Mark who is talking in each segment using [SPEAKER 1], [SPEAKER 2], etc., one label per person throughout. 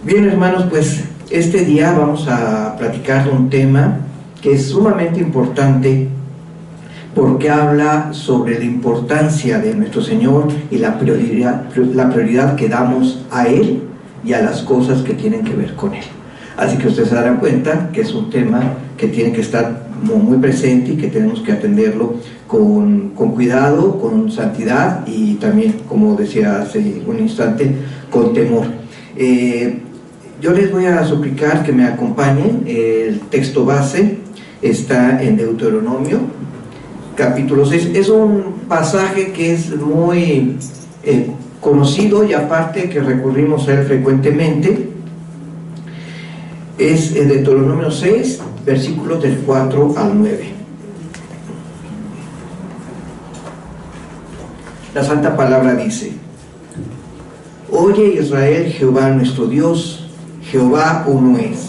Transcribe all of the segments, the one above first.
[SPEAKER 1] Bien, hermanos, pues este día vamos a platicar de un tema que es sumamente importante porque habla sobre la importancia de nuestro Señor y la prioridad que damos a Él y a las cosas que tienen que ver con Él. Así que ustedes se darán cuenta que es un tema que tiene que estar muy presente y que tenemos que atenderlo con cuidado, con santidad y también, como decía hace un instante, con temor. Yo les voy a suplicar que me acompañen. El texto base está en Deuteronomio, capítulo 6. Es un pasaje que es muy conocido y aparte que recurrimos a él frecuentemente. Es en Deuteronomio 6, versículos del 4 al 9. La Santa Palabra dice: Oye Israel, Jehová nuestro Dios, Jehová uno es.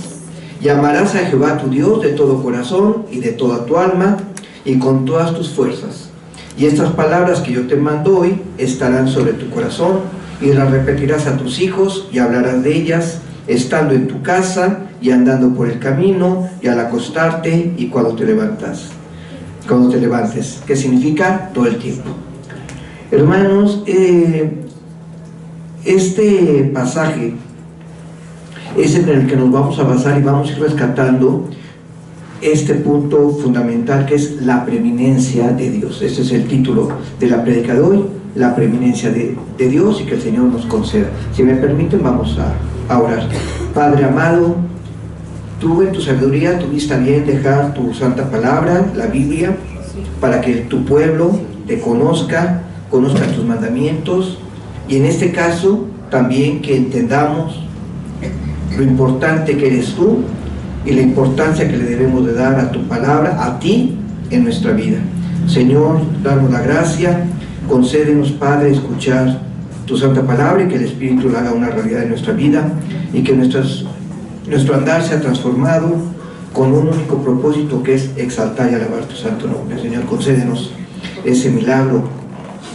[SPEAKER 1] Y amarás a Jehová tu Dios de todo corazón y de toda tu alma y con todas tus fuerzas. Y estas palabras que yo te mando hoy estarán sobre tu corazón, y las repetirás a tus hijos y hablarás de ellas, estando en tu casa y andando por el camino y al acostarte y cuando te levantes. ¿Qué significa? Todo el tiempo. Hermanos, este pasaje es en el que nos vamos a basar y vamos a ir rescatando este punto fundamental que es la preeminencia de Dios. Este es el título de la prédica de hoy, la preeminencia de Dios, y que el Señor nos conceda. Si me permiten, vamos a orar. Padre amado, tú en tu sabiduría tuviste a bien dejar tu santa palabra, la Biblia, para que tu pueblo te conozca tus mandamientos, y en este caso también que entendamos lo importante que eres tú y la importancia que le debemos de dar a tu palabra, a ti, en nuestra vida. Señor, danos la gracia, concédenos, Padre, escuchar tu santa palabra y que el Espíritu la haga una realidad en nuestra vida, y que nuestro andar sea transformado con un único propósito, que es exaltar y alabar tu santo nombre. Señor, concédenos ese milagro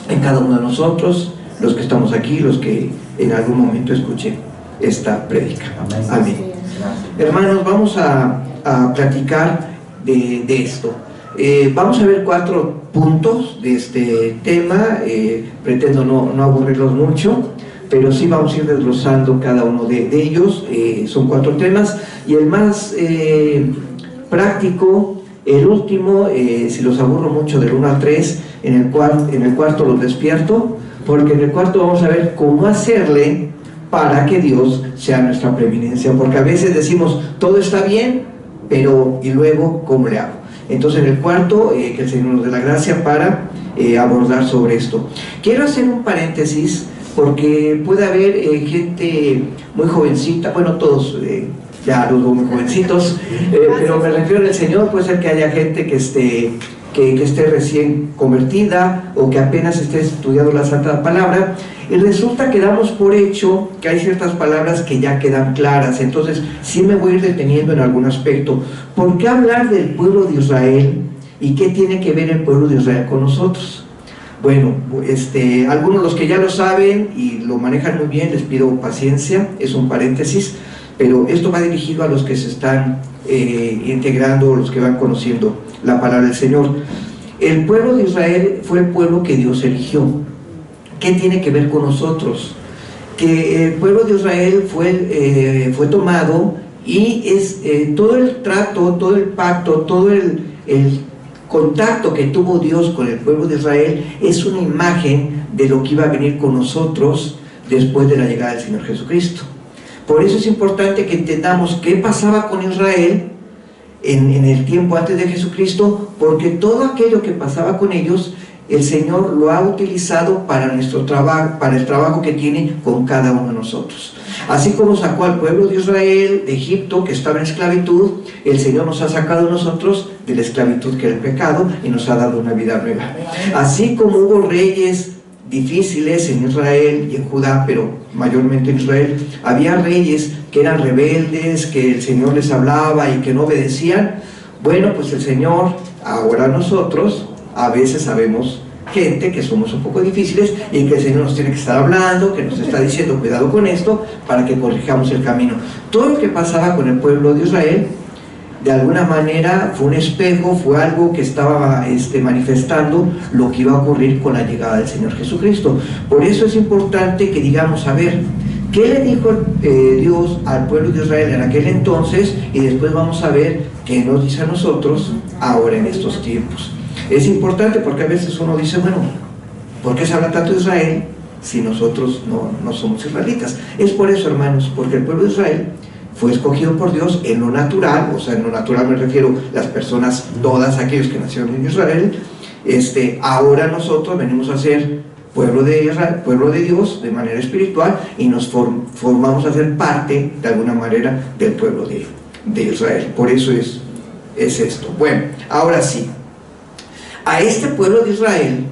[SPEAKER 1] en cada uno de nosotros, los que estamos aquí, los que en algún momento escuchen esta prédica. Amén. Hermanos, vamos a platicar de esto. Vamos a ver 4 puntos de este tema. Pretendo no aburrirlos mucho, pero sí vamos a ir desglosando cada uno de ellos. Son 4 temas, y el más práctico, el último, si los aburro mucho, del 1 al 3, en el cuarto los despierto, porque en el cuarto vamos a ver cómo hacerle para que Dios sea nuestra preeminencia, porque a veces decimos, todo está bien, pero ¿y luego cómo le hago? Entonces en el cuarto, que el Señor nos dé la gracia para abordar sobre esto. Quiero hacer un paréntesis, porque puede haber gente muy jovencita, bueno, todos ya los muy jovencitos, pero me refiero al Señor. Puede ser que haya gente que esté recién convertida o que apenas esté estudiando la Santa Palabra, y resulta que damos por hecho que hay ciertas palabras que ya quedan claras. Entonces sí me voy a ir deteniendo en algún aspecto. ¿Por qué hablar del pueblo de Israel y qué tiene que ver el pueblo de Israel con nosotros? Bueno, algunos, los que ya lo saben y lo manejan muy bien, les pido paciencia, es un paréntesis, pero esto va dirigido a los que se están integrando, los que van conociendo la palabra del Señor. El pueblo de Israel fue el pueblo que Dios eligió. ¿Qué tiene que ver con nosotros? Que el pueblo de Israel fue tomado, y es todo el trato, todo el pacto, todo el contacto que tuvo Dios con el pueblo de Israel es una imagen de lo que iba a venir con nosotros después de la llegada del Señor Jesucristo. Por eso es importante que entendamos qué pasaba con Israel en el tiempo antes de Jesucristo, porque todo aquello que pasaba con ellos el Señor lo ha utilizado para nuestro trabajo, para el trabajo que tiene con cada uno de nosotros. Así como sacó al pueblo de Israel de Egipto, que estaba en esclavitud, el Señor nos ha sacado a nosotros de la esclavitud que era el pecado y nos ha dado una vida nueva. Así como hubo reyes difíciles en Israel y en Judá, pero mayormente en Israel, había reyes que eran rebeldes, que el Señor les hablaba y que no obedecían. Bueno, pues el Señor, ahora nosotros, a veces sabemos gente que somos un poco difíciles y que el Señor nos tiene que estar hablando, que nos está diciendo cuidado con esto para que corrijamos el camino. Todo lo que pasaba con el pueblo de Israel de alguna manera fue un espejo, fue algo que estaba manifestando lo que iba a ocurrir con la llegada del Señor Jesucristo. Por eso es importante que digamos, a ver, ¿qué le dijo Dios al pueblo de Israel en aquel entonces? Y después vamos a ver qué nos dice a nosotros ahora en estos tiempos. Es importante porque a veces uno dice, bueno, ¿por qué se habla tanto de Israel si nosotros no somos israelitas? Es por eso, hermanos, porque el pueblo de Israel fue escogido por Dios en lo natural, o sea, en lo natural me refiero a las personas, todas aquellos que nacieron en Israel. Ahora nosotros venimos a ser pueblo de Israel, pueblo de Dios de manera espiritual, y nos formamos a ser parte de alguna manera del pueblo de Israel. Por eso es esto. Bueno, ahora sí, a este pueblo de Israel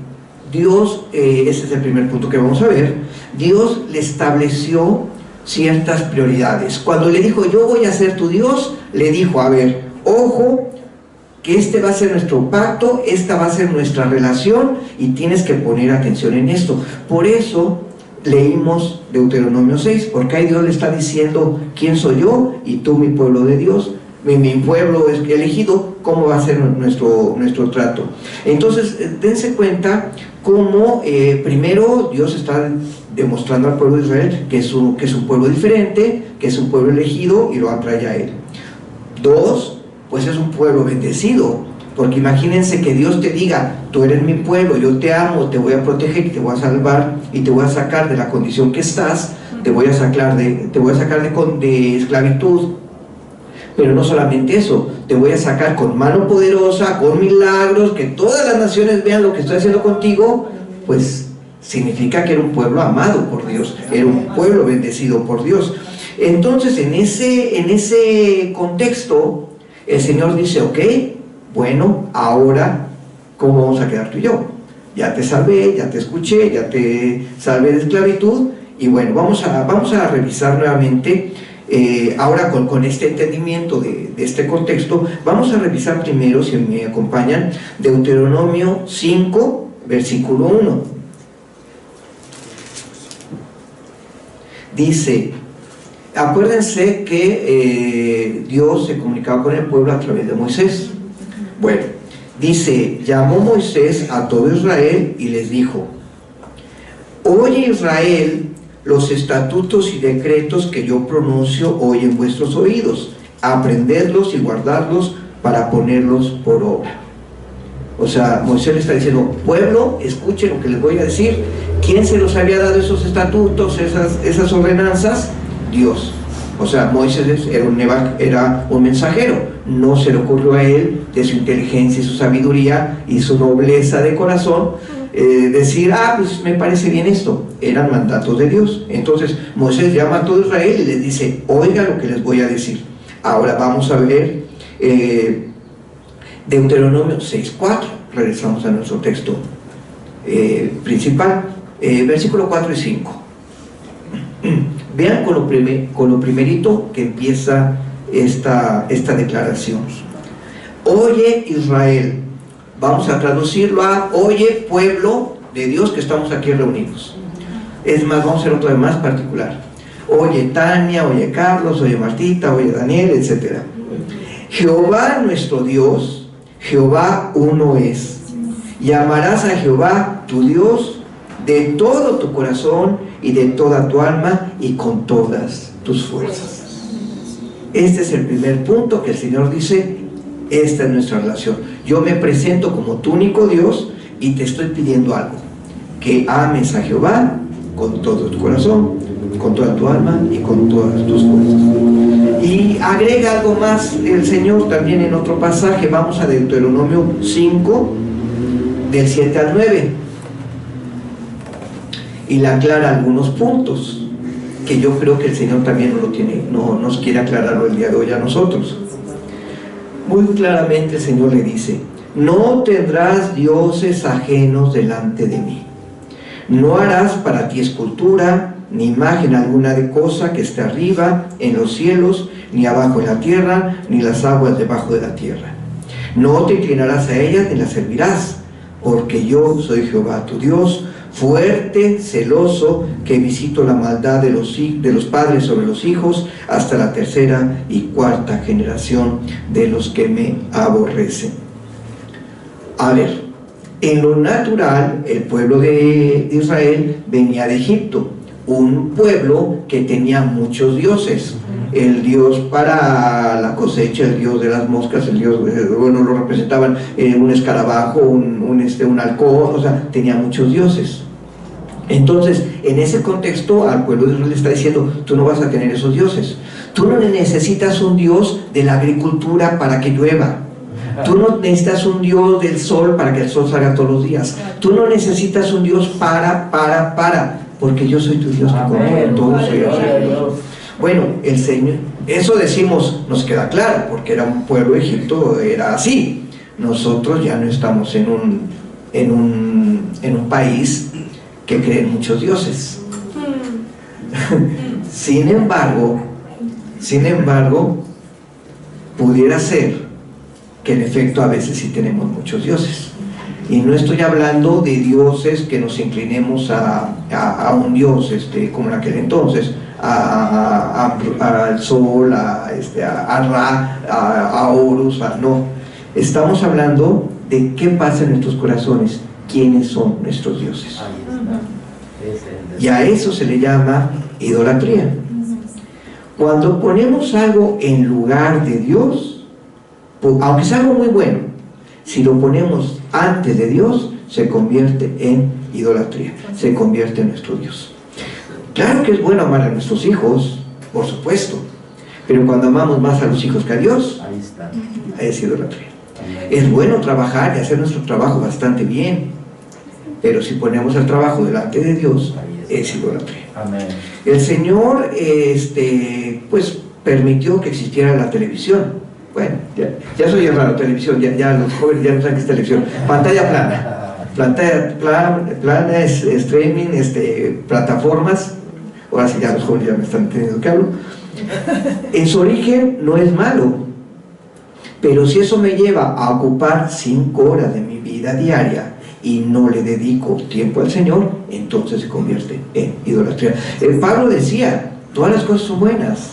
[SPEAKER 1] Dios, este es el primer punto que vamos a ver, Dios le estableció ciertas prioridades. Cuando le dijo, yo voy a ser tu Dios, le dijo, a ver, ojo, que este va a ser nuestro pacto, esta va a ser nuestra relación, y tienes que poner atención en esto. Por eso leímos Deuteronomio 6, porque ahí Dios le está diciendo, ¿quién soy yo? Y tú, mi pueblo de Dios, mi pueblo es elegido, ¿cómo va a ser nuestro trato? Entonces, dense cuenta cómo primero Dios está demostrando al pueblo de Israel que es un pueblo diferente, que es un pueblo elegido, y lo atrae a él. Dos, pues es un pueblo bendecido, porque imagínense que Dios te diga, tú eres mi pueblo, yo te amo, te voy a proteger, te voy a salvar y te voy a sacar de la condición que estás, te voy a sacar de esclavitud. Pero no solamente eso, te voy a sacar con mano poderosa, con milagros, que todas las naciones vean lo que estoy haciendo contigo. Pues significa que era un pueblo amado por Dios, era un pueblo bendecido por Dios. Entonces, en ese contexto, el Señor dice, ok, bueno, ahora, ¿cómo vamos a quedar tú y yo? Ya te salvé, ya te escuché, ya te salvé de esclavitud, y bueno, vamos a revisar nuevamente. Ahora con este entendimiento de este contexto, vamos a revisar primero, si me acompañan, Deuteronomio 5, versículo 1. Dice, acuérdense que Dios se comunicaba con el pueblo a través de Moisés. Bueno, dice, llamó Moisés a todo Israel y les dijo, oye Israel, los estatutos y decretos que yo pronuncio hoy en vuestros oídos, aprendedlos y guardarlos para ponerlos por obra. O sea, Moisés le está diciendo, pueblo, escuchen lo que les voy a decir. ¿Quién se los había dado esos estatutos, esas ordenanzas? Dios. O sea, Moisés era un mensajero. No se le ocurrió a él, de su inteligencia y su sabiduría y su nobleza de corazón, decir, pues me parece bien esto. Eran mandatos de Dios. Entonces Moisés llama a todo Israel y les dice, oiga lo que les voy a decir. Ahora vamos a ver Deuteronomio 6:4. Regresamos a nuestro texto principal, versículo 4 y 5. Vean con lo primerito que empieza esta declaración. Oye Israel, vamos a traducirlo a oye pueblo de Dios que estamos aquí reunidos. Es más, vamos a hacer otra vez más particular. Oye Tania, oye Carlos, oye Martita, oye Daniel, etc. Jehová nuestro Dios, Jehová uno es. Y amarás a Jehová tu Dios de todo tu corazón y de toda tu alma y con todas tus fuerzas. Este es el primer punto que el Señor dice, esta es nuestra relación. Yo me presento como tu único Dios y te estoy pidiendo algo, que ames a Jehová con todo tu corazón, con toda tu alma y con todas tus fuerzas. Y agrega algo más el Señor también en otro pasaje. Vamos a Deuteronomio 5, del 7 al 9, y le aclara algunos puntos que yo creo que el Señor también nos quiere aclararlo el día de hoy a nosotros. Muy claramente el Señor le dice: no tendrás dioses ajenos delante de mí, no harás para ti escultura, ni imagen alguna de cosa que esté arriba en los cielos, ni abajo en la tierra, ni las aguas debajo de la tierra. No te inclinarás a ellas ni las servirás, porque yo soy Jehová tu Dios, fuerte, celoso, que visito la maldad de los padres sobre los hijos, hasta la tercera y cuarta generación de los que me aborrecen. A ver, en lo natural, el pueblo de Israel venía de Egipto, un pueblo que tenía muchos dioses. El dios para la cosecha, el dios de las moscas, el dios, bueno, lo representaban un escarabajo, un halcón, o sea, tenía muchos dioses. Entonces, en ese contexto, al pueblo de Israel le está diciendo: tú no vas a tener esos dioses. Tú no necesitas un dios de la agricultura para que llueva. Tú no necesitas un dios del sol para que el sol salga todos los días. Tú no necesitas un dios porque yo soy tu Dios que como todo soy yo. Bueno, el Señor, eso decimos, nos queda claro, porque era un pueblo de Egipto, era así. Nosotros ya no estamos en un país que creen muchos dioses. Sin embargo, pudiera ser que en efecto a veces sí tenemos muchos dioses. Y no estoy hablando de dioses que nos inclinemos a un dios como en aquel entonces, al sol, a Ra, a Horus, no. Estamos hablando de qué pasa en nuestros corazones, quiénes son nuestros dioses. Y a eso se le llama idolatría. Cuando ponemos algo en lugar de Dios, aunque sea algo muy bueno, si lo ponemos antes de Dios, se convierte en idolatría, se convierte en nuestro Dios. Claro que es bueno amar a nuestros hijos, por supuesto, pero cuando amamos más a los hijos que a Dios, ahí está, es idolatría. Es bueno trabajar y hacer nuestro trabajo bastante bien, pero si ponemos el trabajo delante de Dios, es idolatría. Amén. El Señor pues permitió que existiera la televisión. Bueno, ya soy raro, televisión, ya los jóvenes ya no saben qué es televisión. Pantalla plana, es streaming, plataformas. Ahora sí ya los jóvenes ya me están entendiendo que hablo. En su origen no es malo, pero si eso me lleva a ocupar 5 horas de mi vida diaria y no le dedico tiempo al Señor, entonces se convierte en idolatría. Pablo decía: todas las cosas son buenas,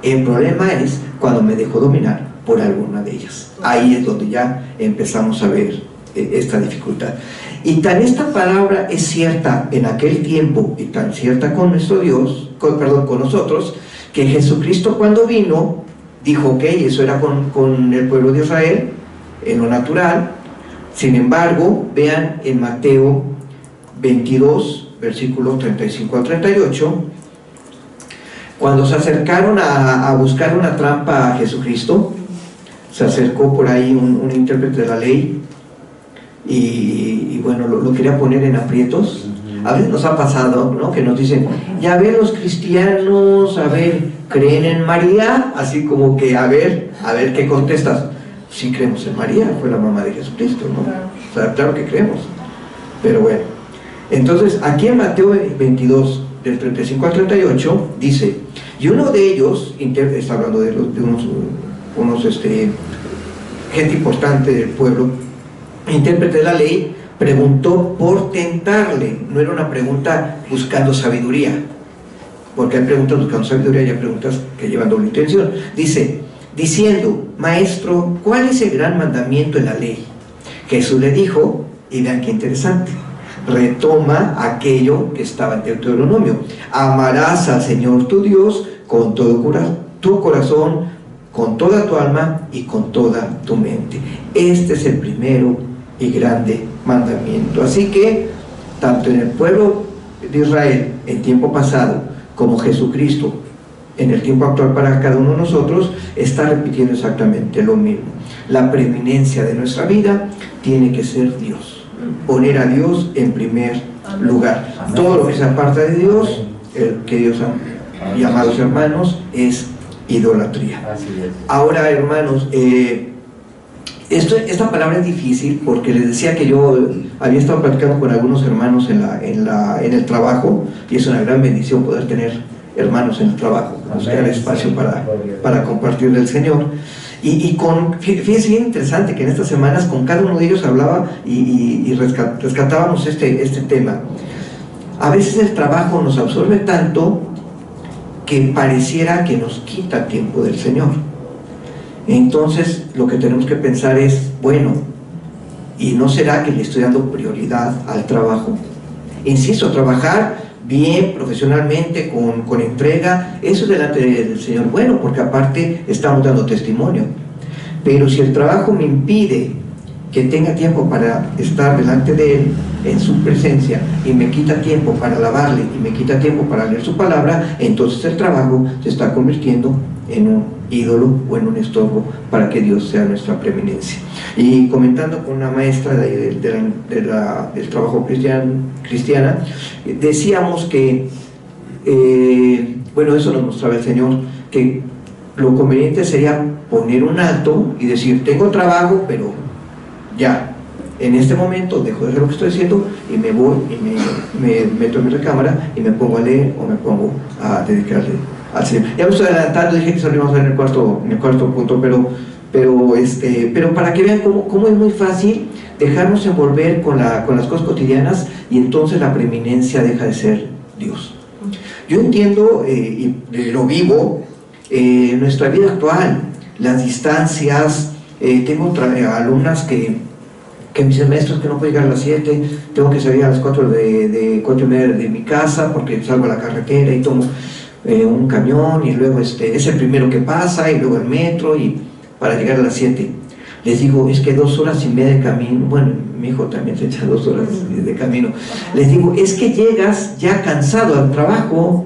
[SPEAKER 1] el problema es cuando me dejo dominar por alguna de ellas. Ahí es donde ya empezamos a ver esta dificultad. Y tan esta palabra es cierta en aquel tiempo y tan cierta con nuestro Dios, con nosotros, que Jesucristo cuando vino dijo: ok, eso era con el pueblo de Israel en lo natural. Sin embargo, vean en Mateo 22 versículos 35 al 38, cuando se acercaron a buscar una trampa a Jesucristo, se acercó por ahí un intérprete de la ley y bueno, lo quería poner en aprietos. A veces nos ha pasado, ¿no?, que nos dicen: ya ven, los cristianos, a ver, ¿creen en María? Así como que a ver qué contestas. Sí creemos en María, fue la mamá de Jesucristo, ¿no? O sea, claro que creemos. Pero bueno, entonces aquí en Mateo 22 del 35 al 38 dice: y uno de ellos, está hablando de unos gente importante del pueblo, intérprete de la ley, preguntó por tentarle. No era una pregunta buscando sabiduría, porque hay preguntas buscando sabiduría y hay preguntas que llevan doble intención. Dice, diciendo: maestro, ¿cuál es el gran mandamiento en la ley? Jesús le dijo, y vean qué interesante, retoma aquello que estaba en Deuteronomio: amarás al Señor tu Dios con todo tu corazón, con toda tu alma y con toda tu mente. Este es el primero y grande mandamiento. Así que tanto en el pueblo de Israel en tiempo pasado como Jesucristo en el tiempo actual para cada uno de nosotros está repitiendo exactamente lo mismo. La preeminencia de nuestra vida tiene que ser Dios. poner a Dios en primer lugar. Todo lo que se aparta de Dios, que Dios ha llamado hermanos, es idolatría. Ahora, hermanos, esta palabra es difícil porque les decía que yo había estado platicando con algunos hermanos en el trabajo, y es una gran bendición poder tener hermanos en el trabajo, buscar espacio para compartir del Señor. Fíjense, bien interesante que en estas semanas con cada uno de ellos hablaba y rescatábamos este tema. A veces el trabajo nos absorbe tanto que pareciera que nos quita tiempo del Señor. Entonces lo que tenemos que pensar es, bueno, ¿y no será que le estoy dando prioridad al trabajo? Insisto, trabajar bien, profesionalmente, con entrega, eso es delante del Señor bueno, porque aparte estamos dando testimonio. Pero si el trabajo me impide que tenga tiempo para estar delante de Él, en su presencia, y me quita tiempo para alabarle, y me quita tiempo para leer su palabra, entonces el trabajo se está convirtiendo en un ídolo o en un estorbo para que Dios sea nuestra preeminencia. Y comentando con una maestra del trabajo cristiana, decíamos que, bueno, eso nos mostraba el Señor, que lo conveniente sería poner un alto y decir, tengo trabajo, pero ya, en este momento dejo de hacer lo que estoy haciendo y me voy y me meto en mi recámara y me pongo a leer o me pongo a dedicarle al Señor. Ya me estoy adelantando, dije que solo íbamos a ver en el cuarto punto, pero para que vean cómo es muy fácil dejarnos envolver con las cosas cotidianas, y entonces la preeminencia deja de ser Dios. Yo entiendo y lo vivo en nuestra vida actual, las distancias. Tengo alumnas que me dicen, maestro, que no puedo llegar a las 7, tengo que salir a las 4 4 y media de mi casa porque salgo a la carretera y tomo un camión, y luego es el primero que pasa, y luego el metro, y para llegar a las 7. Les digo, es que 2 horas y media de camino, bueno, mi hijo también se echa 2 horas de camino. Les digo, es que llegas ya cansado al trabajo,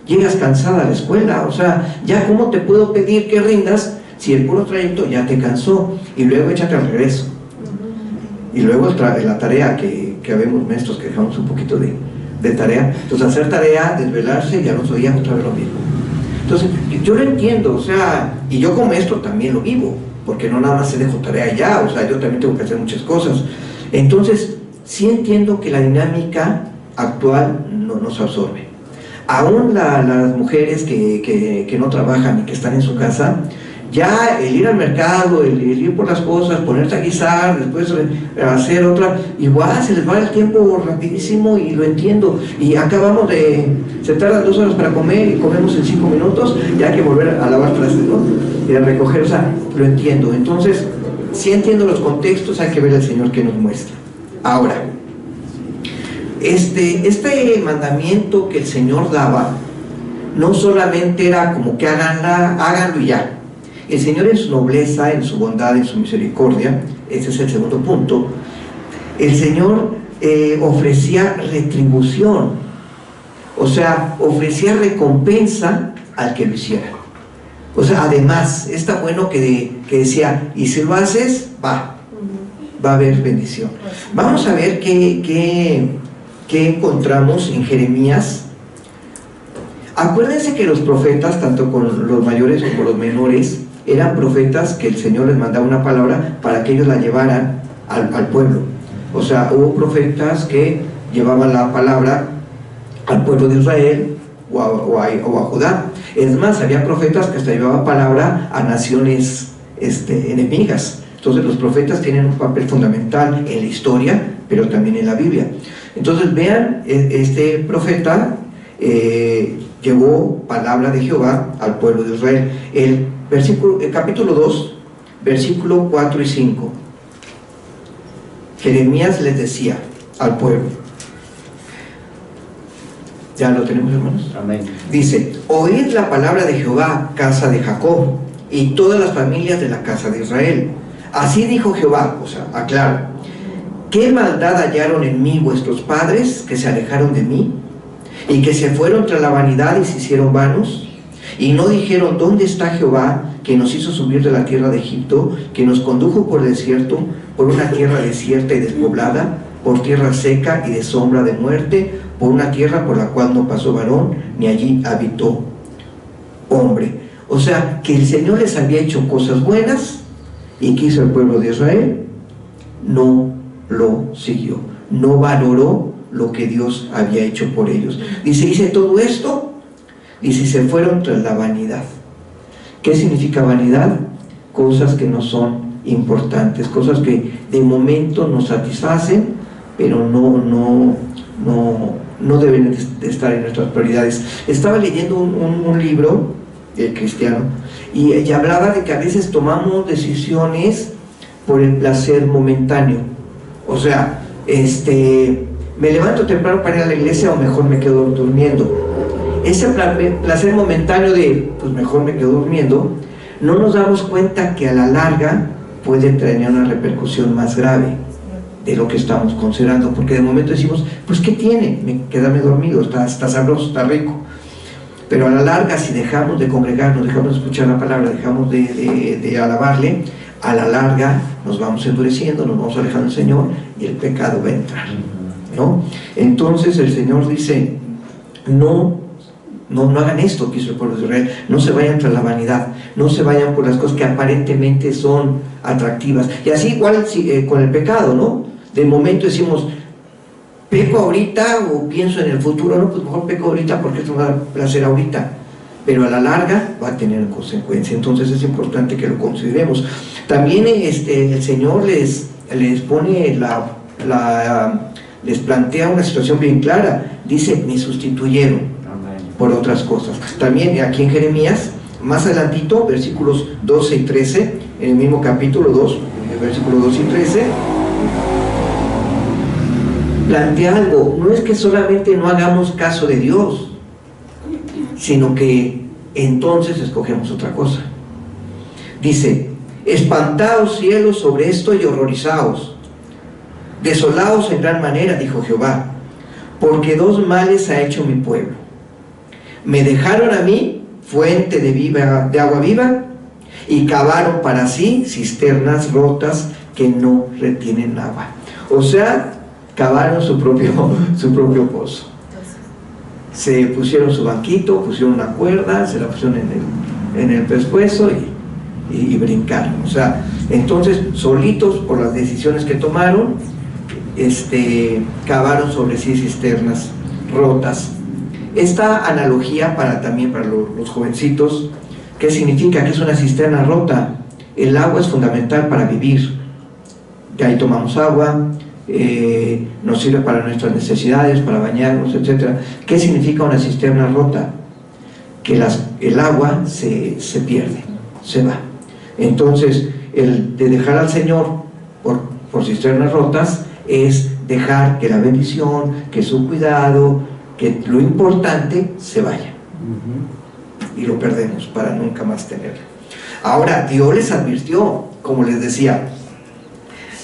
[SPEAKER 1] llegas cansada a la escuela, o sea, ya cómo te puedo pedir que rindas si el puro trayecto ya te cansó, y luego échate al regreso. Y luego la tarea que habemos maestros que dejamos un poquito de tarea, entonces hacer tarea, desvelarse, y al otro día otra vez lo mismo. Entonces yo lo entiendo, o sea, y yo como maestro también lo vivo, porque no nada más se dejo tarea ya, o sea, yo también tengo que hacer muchas cosas. Entonces sí entiendo que la dinámica actual no nos absorbe. Aún las mujeres que no trabajan y que están en su casa, ya el ir al mercado, el ir por las cosas, ponerse a guisar, después hacer otra, igual se les va el tiempo rapidísimo, y lo entiendo. Y acabamos se tardan 2 horas para comer y comemos en 5 minutos, y hay que volver a lavar trastes, ¿no? Y a recoger, o sea, lo entiendo. Entonces, sí entiendo los contextos, hay que ver al Señor que nos muestra. Ahora, este mandamiento que el Señor daba, no solamente era como que háganlo y ya. El Señor, en su nobleza, en su bondad, en su misericordia, ese es el segundo punto, el Señor ofrecía retribución, o sea, ofrecía recompensa al que lo hiciera. O sea, además, está bueno que decía, y si lo haces, va a haber bendición. Vamos a ver qué encontramos en Jeremías. Acuérdense que los profetas, tanto con los mayores como los menores, eran profetas que el Señor les mandaba una palabra para que ellos la llevaran al pueblo. O sea, hubo profetas que llevaban la palabra al pueblo de Israel o a Judá. Es más, había profetas que hasta llevaban palabra a naciones enemigas. Entonces los profetas tienen un papel fundamental en la historia, pero también en la Biblia. Entonces vean, este profeta llevó palabra de Jehová al pueblo de Israel. El capítulo 2, versículo 4 y 5. Jeremías les decía al pueblo, ¿ya lo tenemos, hermanos? Amén. Dice, oíd la palabra de Jehová, casa de Jacob, y todas las familias de la casa de Israel. Así dijo Jehová, o sea, aclaro, ¿qué maldad hallaron en mí vuestros padres, que se alejaron de mí, y que se fueron tras la vanidad y se hicieron vanos? Y no dijeron, ¿dónde está Jehová, que nos hizo subir de la tierra de Egipto, que nos condujo por el desierto, por una tierra desierta y despoblada, por tierra seca y de sombra de muerte, por una tierra por la cual no pasó varón, ni allí habitó hombre. O sea, que el Señor les había hecho cosas buenas, y que hizo el pueblo de Israel, no lo siguió, no valoró lo que Dios había hecho por ellos. Dice, hice todo esto, dice, se fueron tras la vanidad. ¿Qué significa vanidad? Cosas que no son importantes, cosas que de momento nos satisfacen, pero no deben de estar en nuestras prioridades. Estaba leyendo un libro cristiano, y hablaba de que a veces tomamos decisiones por el placer momentáneo. O sea, me levanto temprano para ir a la iglesia o mejor me quedo durmiendo. Ese placer momentáneo de pues mejor me quedo durmiendo, no nos damos cuenta que a la larga puede tener una repercusión más grave de lo que estamos considerando, porque de momento decimos, pues ¿qué tiene? Quedarme dormido, está sabroso, está rico. Pero a la larga, si dejamos de congregarnos, dejamos de escuchar la palabra, dejamos de alabarle, a la larga nos vamos endureciendo, nos vamos alejando del Señor y el pecado va a entrar, ¿no? Entonces el Señor dice, no hagan esto que hizo el pueblo de Israel, no se vayan tras la vanidad, no se vayan por las cosas que aparentemente son atractivas. Y así igual con el pecado, ¿no? De momento decimos, peco ahorita o pienso en el futuro, no, pues mejor peco ahorita porque esto me va a dar placer ahorita, pero a la larga va a tener consecuencias. Entonces es importante que lo consideremos. También el Señor les pone les plantea una situación bien clara. Dice, me sustituyeron por otras cosas. También aquí en Jeremías, más adelantito, versículos 12 y 13, en el mismo capítulo 2, versículos 2 y 13, plantea algo. No es que solamente no hagamos caso de Dios, sino que entonces escogemos otra cosa. Dice, espantaos cielos sobre esto y horrorizaos, desolaos en gran manera, dijo Jehová, porque dos males ha hecho mi pueblo. Me dejaron a mí fuente de agua viva, y cavaron para sí cisternas rotas que no retienen agua. O sea, cavaron su propio pozo. Se pusieron su banquito, pusieron una cuerda, se la pusieron en el pescuezo y brincaron. O sea, entonces solitos por las decisiones que tomaron, cavaron sobre sí cisternas rotas. Esta analogía también para los jovencitos, ¿qué significa? Que es una cisterna rota. El agua es fundamental para vivir. De ahí tomamos agua, nos sirve para nuestras necesidades, para bañarnos, etc. ¿Qué significa una cisterna rota? Que el agua se pierde, se va. Entonces, el de dejar al Señor por cisternas rotas es dejar que la bendición, que su cuidado, que lo importante se vaya. Y lo perdemos para nunca más tenerlo. Ahora, Dios les advirtió, como les decía,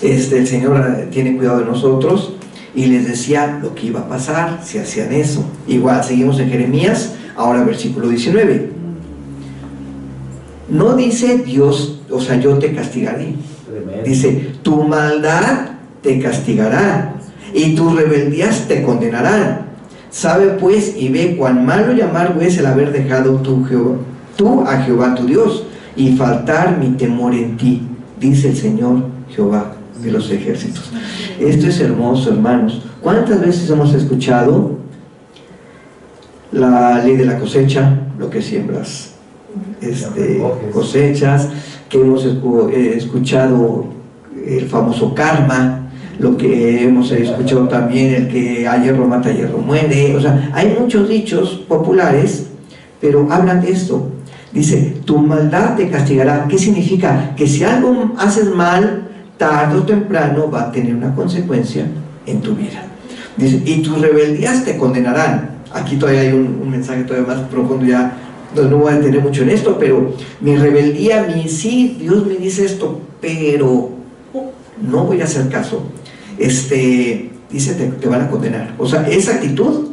[SPEAKER 1] el Señor tiene cuidado de nosotros, y les decía lo que iba a pasar si hacían eso. Igual, seguimos en Jeremías, ahora versículo 19. No dice Dios, o sea, yo te castigaré. Dice, tu maldad te castigará, y tus rebeldías te condenarán. Sabe pues y ve cuán malo y amargo es el haber dejado tú a Jehová tu Dios, y faltar mi temor en ti, dice el Señor Jehová de los ejércitos. Esto es hermoso, hermanos. ¿Cuántas veces hemos escuchado la ley de la cosecha? Lo que siembras cosechas. Que hemos escuchado el famoso karma, lo que hemos escuchado también, el que a hierro mata, a hierro muere. O sea, hay muchos dichos populares, pero hablan de esto. Dice, tu maldad te castigará. ¿Qué significa? Que si algo haces mal, tarde o temprano va a tener una consecuencia en tu vida. Dice, y tus rebeldías te condenarán. Aquí todavía hay un mensaje todavía más profundo, ya no voy a detener mucho en esto, pero mi rebeldía, sí, Dios me dice esto, pero no voy a hacer caso. Dice, te van a condenar. O sea, esa actitud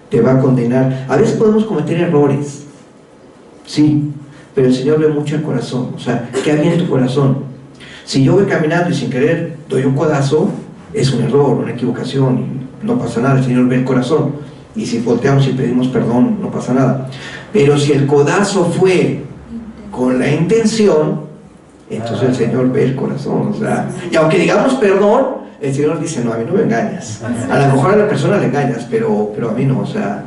[SPEAKER 1] te va a condenar. A veces podemos cometer errores, sí, pero el Señor ve mucho el corazón. O sea, ¿qué hay en tu corazón? Si yo voy caminando y sin querer doy un codazo, es un error, una equivocación, y no pasa nada, el Señor ve el corazón, y si volteamos y pedimos perdón, no pasa nada. Pero si el codazo fue con la intención, entonces el Señor ve el corazón, o sea, y aunque digamos perdón, el Señor dice, no, a mí no me engañas. A lo mejor a la persona le engañas, pero a mí no, o sea,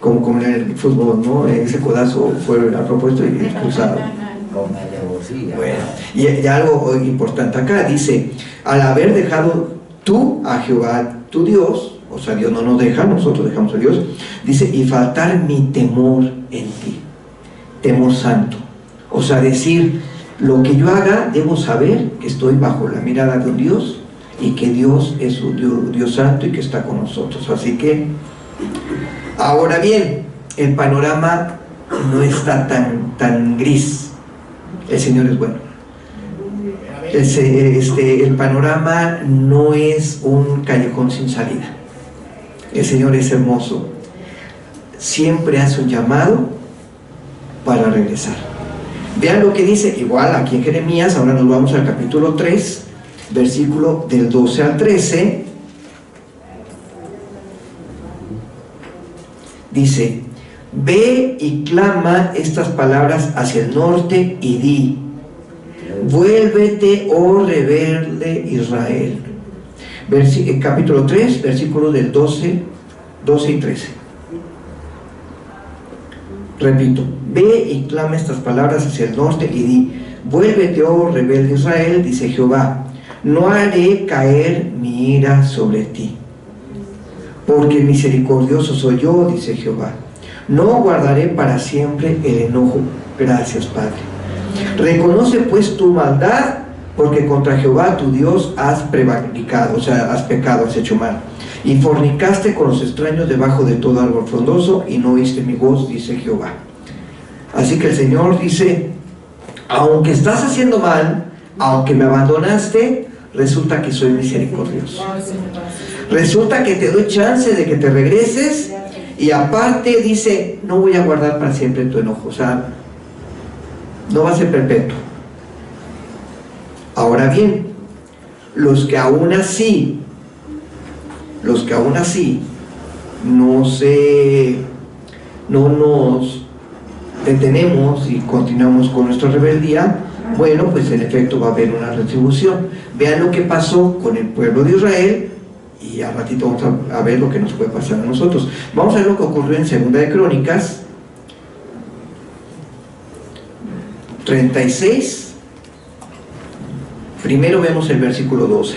[SPEAKER 1] como en el fútbol, ¿no? Ese codazo fue a propósito y expulsado. Bueno, y algo importante acá, dice, al haber dejado tú a Jehová tu Dios, o sea, Dios no nos deja, nosotros dejamos a Dios, dice, y faltar mi temor en ti, temor santo, o sea, decir, lo que yo haga, debo saber que estoy bajo la mirada de un Dios, y que Dios es un Dios santo y que está con nosotros. Así que, ahora bien, el panorama no está tan gris. El Señor es bueno. El panorama no es un callejón sin salida. El Señor es hermoso. Siempre hace un llamado para regresar. Vean lo que dice, igual aquí en Jeremías. Ahora nos vamos al capítulo 3, versículo del 12 al 13. Dice, ve y clama estas palabras hacia el norte y di, vuélvete, oh rebelde Israel. Capítulo 3, versículos del 12 y 13. Repito, ve y clama estas palabras hacia el norte y di, vuélvete, oh rebelde Israel, dice Jehová, no haré caer mi ira sobre ti, porque misericordioso soy yo, dice Jehová, no guardaré para siempre el enojo. Gracias, Padre. Reconoce pues tu maldad, porque contra Jehová tu Dios has prevaricado, o sea, has pecado, has hecho mal, y fornicaste con los extraños debajo de todo árbol frondoso, y no oíste mi voz, dice Jehová. Así que el Señor dice, aunque estás haciendo mal, aunque me abandonaste, resulta que soy misericordioso. Resulta que te doy chance de que te regreses, y aparte dice, no voy a guardar para siempre tu enojo, o sea, no va a ser perpetuo. Ahora bien, los que aún así no nos detenemos y continuamos con nuestra rebeldía, bueno, pues en efecto va a haber una retribución. Vean lo que pasó con el pueblo de Israel, y al ratito vamos a ver lo que nos puede pasar a nosotros. Vamos a ver lo que ocurrió en Segunda de Crónicas 36. Primero vemos el versículo 12.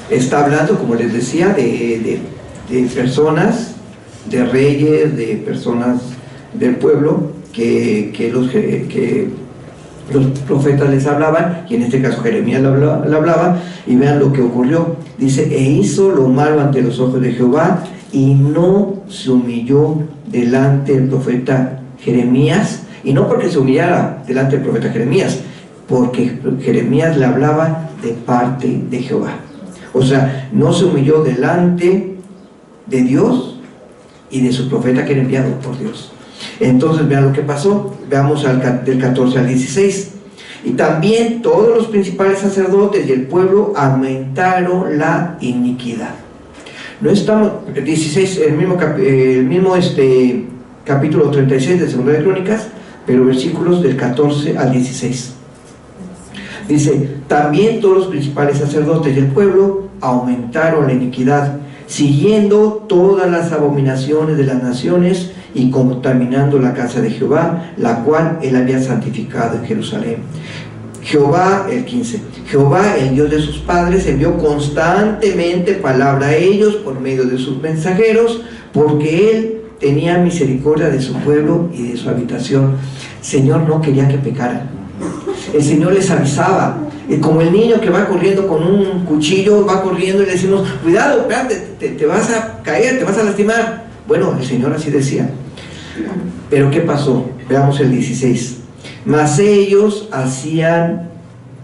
[SPEAKER 1] Está hablando, como les decía, de personas, de reyes, de personas del pueblo que los profetas les hablaban, y en este caso Jeremías le hablaba, y vean lo que ocurrió. Dice, e hizo lo malo ante los ojos de Jehová, y no se humilló delante del profeta Jeremías, y no porque se humillara delante del profeta Jeremías, porque Jeremías le hablaba de parte de Jehová. O sea, no se humilló delante de Dios y de su profeta que era enviado por Dios. Entonces vean lo que pasó. Veamos del 14 al 16. Y también todos los principales sacerdotes y el pueblo aumentaron la iniquidad. No estamos, 16, el mismo capítulo 36 de Segunda de Crónicas, pero versículos del 14 al 16. Dice, también todos los principales sacerdotes y el pueblo aumentaron la iniquidad, siguiendo todas las abominaciones de las naciones y contaminando la casa de Jehová, la cual él había santificado en Jerusalén. Jehová, el 15, Jehová, el Dios de sus padres, envió constantemente palabra a ellos por medio de sus mensajeros, porque él tenía misericordia de su pueblo y de su habitación. El Señor no quería que pecaran. El Señor les avisaba, como el niño que va corriendo con un cuchillo, va corriendo y le decimos, cuidado, espérate, te vas a caer, te vas a lastimar. Bueno, el Señor así decía. Pero ¿qué pasó? Veamos el 16. Mas ellos hacían,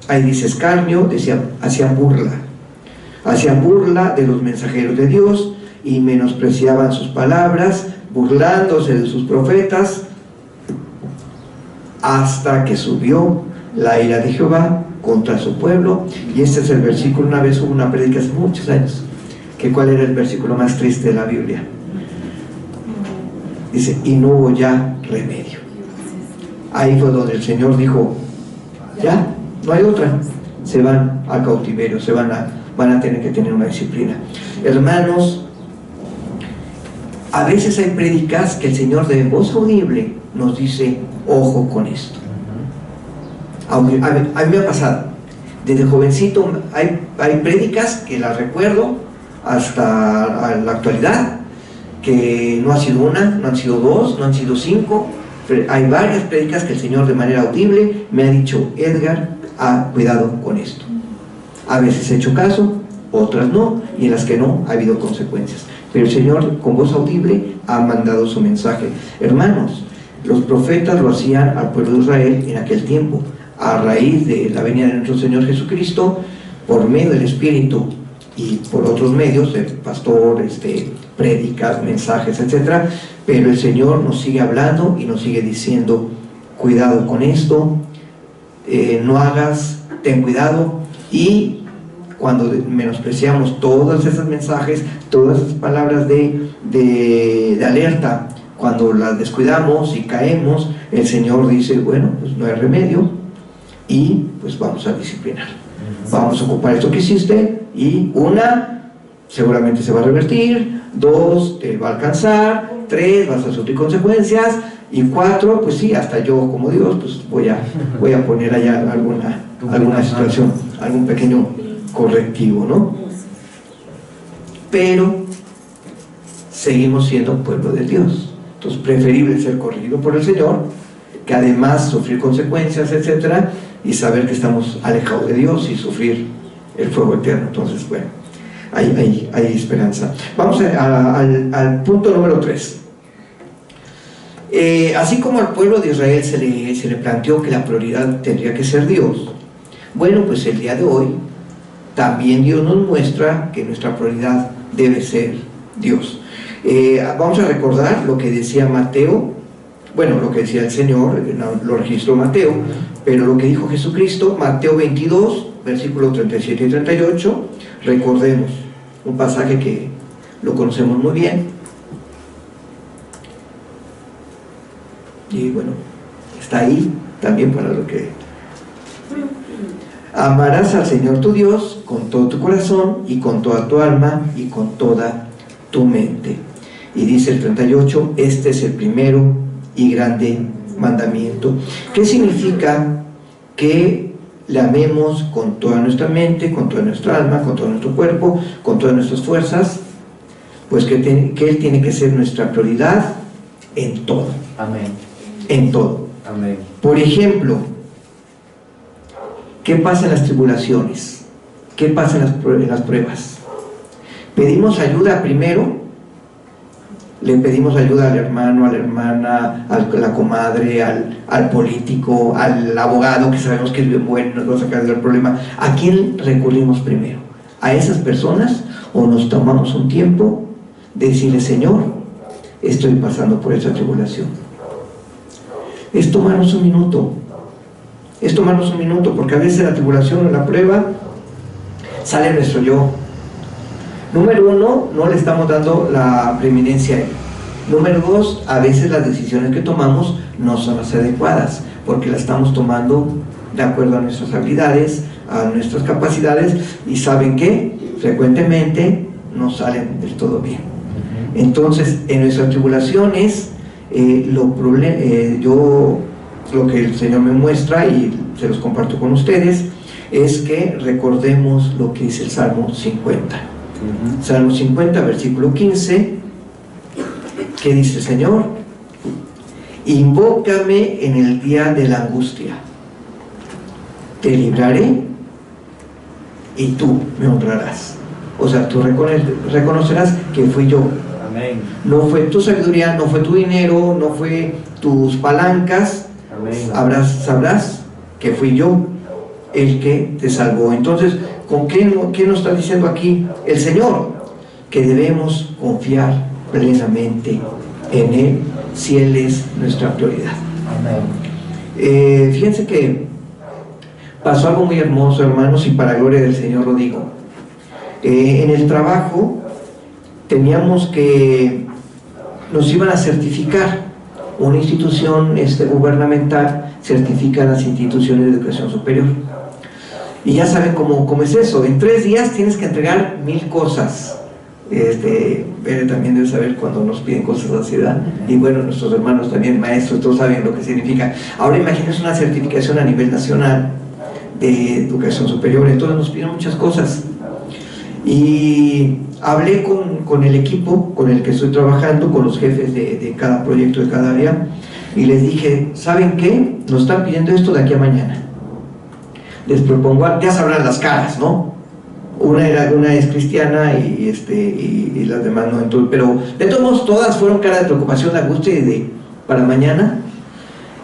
[SPEAKER 1] ahí dice escarnio, hacían burla de los mensajeros de Dios y menospreciaban sus palabras, burlándose de sus profetas, hasta que subió la ira de Jehová contra su pueblo. Y este es el versículo. Una vez hubo una prédica hace muchos años, que cuál era el versículo más triste de la Biblia. Dice, y no hubo ya remedio. Ahí fue donde el Señor dijo, ya, no hay otra. Se van al cautiverio, van a tener que tener una disciplina. Hermanos, a veces hay prédicas que el Señor de voz audible nos dice, ojo con esto. Aunque a mí me ha pasado, desde jovencito hay prédicas que las recuerdo hasta la actualidad, que no ha sido una, no han sido dos, no han sido cinco. Hay varias prédicas que el Señor de manera audible me ha dicho, Edgar, cuidado con esto. A veces he hecho caso, otras no, y en las que no ha habido consecuencias. Pero el Señor con voz audible ha mandado su mensaje. Hermanos, los profetas lo hacían al pueblo de Israel en aquel tiempo, a raíz de la venida de nuestro Señor Jesucristo, por medio del Espíritu y por otros medios, el pastor, prédicas, mensajes, etcétera. Pero el Señor nos sigue hablando y nos sigue diciendo, cuidado con esto, no hagas, ten cuidado. Y cuando menospreciamos todos esos mensajes, todas esas palabras de alerta, cuando las descuidamos y caemos, el Señor dice, bueno, pues no hay remedio y pues vamos a disciplinar. Vamos a ocupar esto que hiciste y una, seguramente se va a revertir, dos, te va a alcanzar, tres, vas a sufrir consecuencias y cuatro, pues sí, hasta yo como Dios, pues voy a poner allá alguna situación, algún pequeño correctivo, ¿no? Pero seguimos siendo pueblo de Dios. Entonces, preferible ser corregido por el Señor, que además sufrir consecuencias, etcétera, y saber que estamos alejados de Dios y sufrir el fuego eterno. Entonces, bueno, hay esperanza. Vamos al punto número 3. Así como al pueblo de Israel se le planteó que la prioridad tendría que ser Dios, bueno, pues el día de hoy también Dios nos muestra que nuestra prioridad debe ser Dios. Vamos a recordar lo que decía Mateo, bueno, lo que decía el Señor, lo registró Mateo, pero lo que dijo Jesucristo, Mateo 22, versículos 37 y 38, recordemos un pasaje que lo conocemos muy bien, y bueno, está ahí también para lo que... Amarás al Señor tu Dios con todo tu corazón y con toda tu alma y con toda tu mente. Y dice el 38, este es el primero y grande mandamiento. ¿Qué significa que le amemos con toda nuestra mente, con toda nuestra alma, con todo nuestro cuerpo, con todas nuestras fuerzas? Pues que Él tiene que ser nuestra prioridad en todo.
[SPEAKER 2] Amén.
[SPEAKER 1] En todo.
[SPEAKER 2] Amén.
[SPEAKER 1] Por ejemplo, ¿qué pasa en las tribulaciones? ¿Qué pasa en las pruebas? Pedimos ayuda primero, le pedimos ayuda al hermano, a la hermana, a la comadre, al político, al abogado que sabemos que es bien bueno, nos va a sacar del problema. ¿A quién recurrimos primero? ¿A esas personas o nos tomamos un tiempo de decirle, Señor, estoy pasando por esa tribulación? Es tomarnos un minuto. Es tomarnos un minuto, porque a veces la tribulación o la prueba sale nuestro yo. Número 1, no le estamos dando la preeminencia a Él. Número 2, a veces las decisiones que tomamos no son las adecuadas, porque las estamos tomando de acuerdo a nuestras habilidades, a nuestras capacidades, y ¿saben qué? Frecuentemente no salen del todo bien. Entonces, en nuestras tribulaciones, lo que el Señor me muestra y se los comparto con ustedes es que recordemos lo que dice el Salmo 50. Salmo 50, versículo 15, que dice el Señor: invócame en el día de la angustia, te libraré y tú me honrarás. O sea, tú reconocerás que fui yo.
[SPEAKER 2] Amén.
[SPEAKER 1] No fue tu sabiduría, no fue tu dinero, no fue tus palancas.
[SPEAKER 2] Amén.
[SPEAKER 1] Sabrás que fui yo el que te salvó. Entonces, ¿con qué nos está diciendo aquí el Señor? Que debemos confiar plenamente en Él, si Él es nuestra prioridad.
[SPEAKER 2] Amén.
[SPEAKER 1] Fíjense que pasó algo muy hermoso, hermanos, y para gloria del Señor lo digo. En el trabajo nos iban a certificar. Una institución gubernamental certifica a las instituciones de educación superior. Y ya saben cómo es eso. En 3 días tienes que entregar 1000 cosas. Bere también debe saber cuando nos piden cosas así, ¿verdad? Y bueno, nuestros hermanos también, maestros, todos saben lo que significa. Ahora imagínense una certificación a nivel nacional de educación superior. Entonces nos piden muchas cosas. Y hablé con el equipo con el que estoy trabajando, con los jefes de cada proyecto, de cada área, y les dije, ¿saben qué? Nos están pidiendo esto de aquí a mañana. Les propongo, ya sabrán las caras, ¿no? Una es cristiana y las demás no. Entonces, pero de todos modos todas fueron cara de preocupación, de angustia para mañana.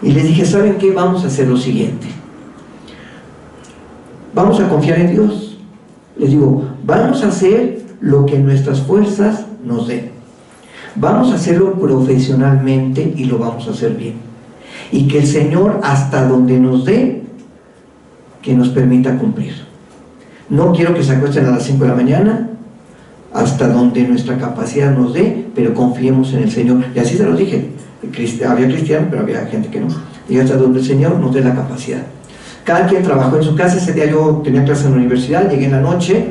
[SPEAKER 1] Y les dije, ¿saben qué? Vamos a hacer lo siguiente. Vamos a confiar en Dios. Les digo, vamos a hacer lo que nuestras fuerzas nos den. Vamos a hacerlo profesionalmente y lo vamos a hacer bien. Y que el Señor, hasta donde nos dé, que nos permita cumplir. No quiero que se acuesten a las 5 de la mañana, hasta donde nuestra capacidad nos dé, pero confiemos en el Señor. Y así se los dije. Había cristianos, pero había gente que no. Y hasta donde el Señor nos dé la capacidad. Cada quien trabajó en su casa. Ese día yo tenía clase en la universidad, llegué en la noche,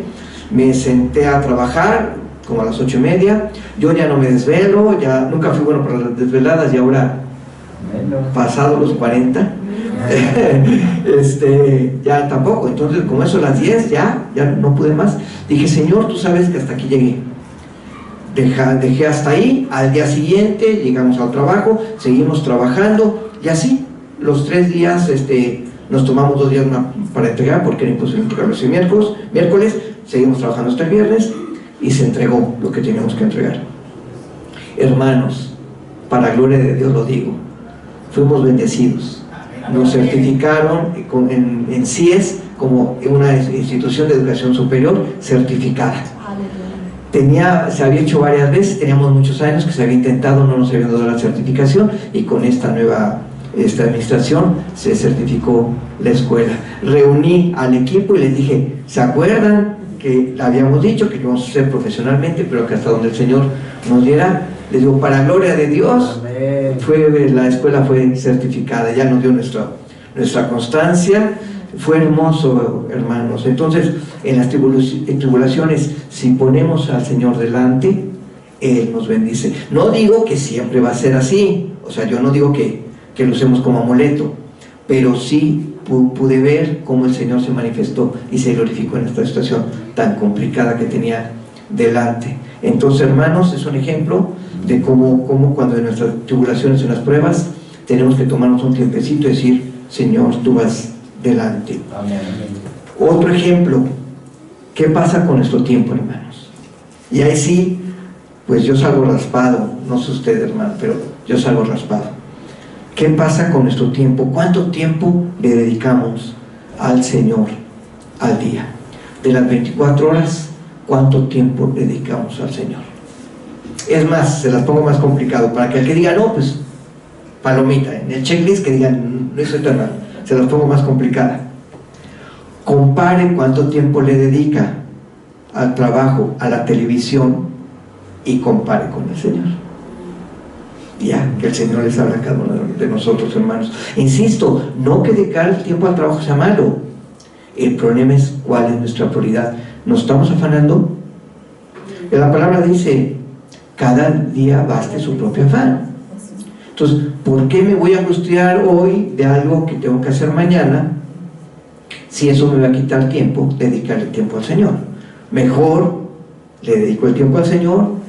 [SPEAKER 1] me senté a trabajar como a las 8:30. Yo ya no me desvelo, ya nunca fui bueno para las desveladas, y ahora pasado los 40 ya tampoco. Entonces, como eso a las 10 ya no pude más. Dije, Señor, tú sabes que hasta aquí llegué. Dejé hasta ahí. Al día siguiente llegamos al trabajo, seguimos trabajando, y así los 3 días nos tomamos 2 días para entregar, porque era imposible entregarlo ese miércoles, seguimos trabajando hasta el viernes, y se entregó lo que teníamos que entregar. Hermanos, para gloria de Dios lo digo, fuimos bendecidos. Nos certificaron en CIES como una institución de educación superior certificada. Se había hecho varias veces, teníamos muchos años que se había intentado, no nos había dado la certificación, y con esta nueva administración se certificó la escuela. Reuní al equipo y les dije, ¿se acuerdan que habíamos dicho que íbamos a hacer profesionalmente, pero que hasta donde el Señor nos diera? Les digo, para gloria de Dios, la escuela fue certificada, ya nos dio nuestra constancia. Fue hermoso, hermanos. Entonces, en las tribulaciones, si ponemos al Señor delante, Él nos bendice. No digo que siempre va a ser así, o sea, yo no digo que lo usemos como amuleto, pero sí pude ver cómo el Señor se manifestó y se glorificó en esta situación tan complicada que tenía delante. Entonces, hermanos, es un ejemplo de cómo cuando en nuestras tribulaciones, en las pruebas, tenemos que tomarnos un tiempecito y decir, Señor, tú vas delante. Amén. Otro ejemplo, ¿qué pasa con nuestro tiempo, hermanos? Y ahí sí, pues yo salgo raspado, no sé usted, hermano, pero yo salgo raspado. ¿Qué pasa con nuestro tiempo? ¿Cuánto tiempo le dedicamos al Señor al día? De las 24 horas, ¿cuánto tiempo le dedicamos al Señor? Es más, se las pongo más complicado, para que el que diga, no, pues, palomita, en el checklist que digan, no estoy tan mal, se las pongo más complicada. Compare cuánto tiempo le dedica al trabajo, a la televisión, y compare con el Señor. Ya, que el Señor les habla a cada uno de nosotros, hermanos. Insisto, no que dedicar el tiempo al trabajo sea malo. El problema es cuál es nuestra prioridad. ¿Nos estamos afanando? La palabra dice, cada día baste su propio afán. Entonces, ¿por qué me voy a angustiar hoy de algo que tengo que hacer mañana, si eso me va a quitar tiempo, dedicarle tiempo al Señor? Mejor le dedico el tiempo al Señor,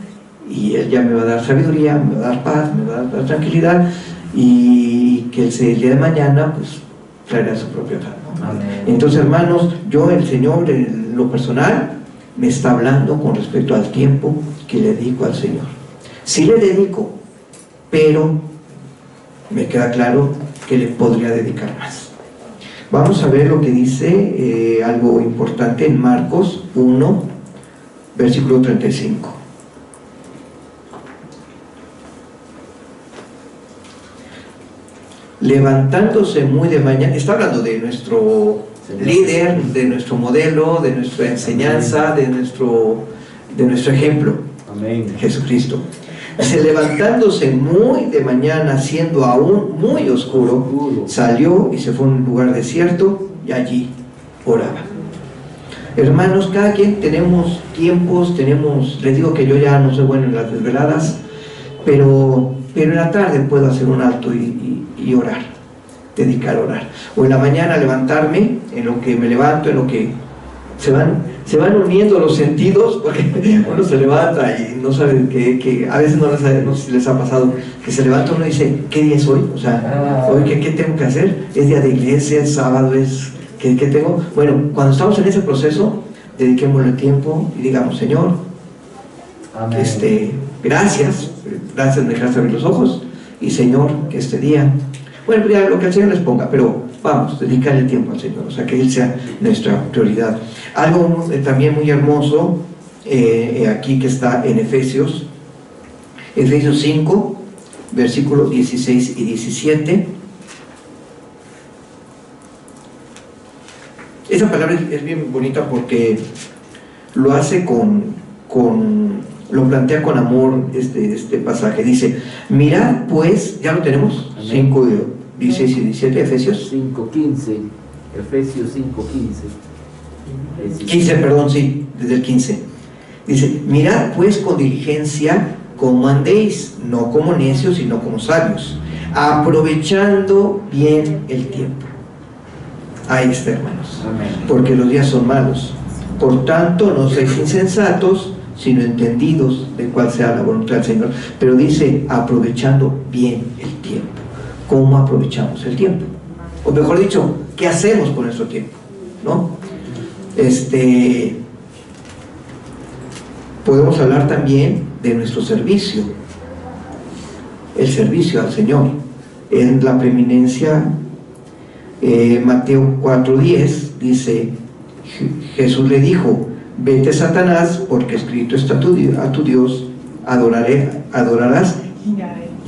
[SPEAKER 1] y Él ya me va a dar sabiduría, me va a dar paz, me va a dar tranquilidad, y que el día de mañana pues traerá su propio afán, ¿no? Entonces, hermanos, el Señor en lo personal me está hablando con respecto al tiempo que le dedico al Señor. Sí le dedico, pero me queda claro que le podría dedicar más. Vamos a ver lo que dice algo importante en Marcos 1, versículo 35. Levantándose muy de mañana, está hablando de nuestro líder, de nuestro modelo, de nuestra enseñanza, de nuestro ejemplo.
[SPEAKER 2] Amén.
[SPEAKER 1] Jesucristo. Dice, levantándose muy de mañana, siendo aún muy oscuro, salió y se fue a un lugar desierto y allí oraba. Hermanos, cada quien tenemos tiempos, les digo que yo ya no soy bueno en las desveladas, pero en la tarde puedo hacer un alto y orar, dedicar a orar. O en la mañana levantarme, en lo que me levanto, en lo que se van uniendo los sentidos, porque uno se levanta y no sabe que a veces no sé si les ha pasado, que se levanta uno y dice, ¿qué día es hoy? O sea, hoy ¿qué tengo que hacer? ¿Es día de iglesia? ¿Es sábado? ¿Qué tengo? Bueno, cuando estamos en ese proceso, dediquémosle tiempo y digamos, Señor, gracias, me dejaste abrir los ojos, y Señor, que este día, bueno, ya lo que el Señor les ponga, pero vamos, dedicarle tiempo al Señor, o sea, que Él sea nuestra prioridad. Algo también muy hermoso, aquí que está en Efesios 5, versículos 16 y 17. Esa palabra es bien bonita porque lo hace lo plantea con amor este pasaje. Dice, mirad pues, ¿ya lo tenemos? 5, 16 y 17, Efesios
[SPEAKER 2] 5:15, Efesios 5:15.
[SPEAKER 1] 15, perdón, sí, desde el 15. Dice, mirad pues con diligencia cómo andéis, no como necios, sino como sabios, aprovechando bien el tiempo. Ahí está, hermanos.
[SPEAKER 2] Amén.
[SPEAKER 1] Porque los días son malos. Por tanto, no seáis insensatos, sino entendidos de cuál sea la voluntad del Señor. Pero dice, aprovechando bien el tiempo. ¿Cómo aprovechamos el tiempo? O mejor dicho, ¿qué hacemos con nuestro tiempo? ¿No? Podemos hablar también de nuestro servicio. El servicio al Señor. En la preeminencia, Mateo 4:10 dice, Jesús le dijo, vete Satanás, porque escrito está a tu Dios adorarás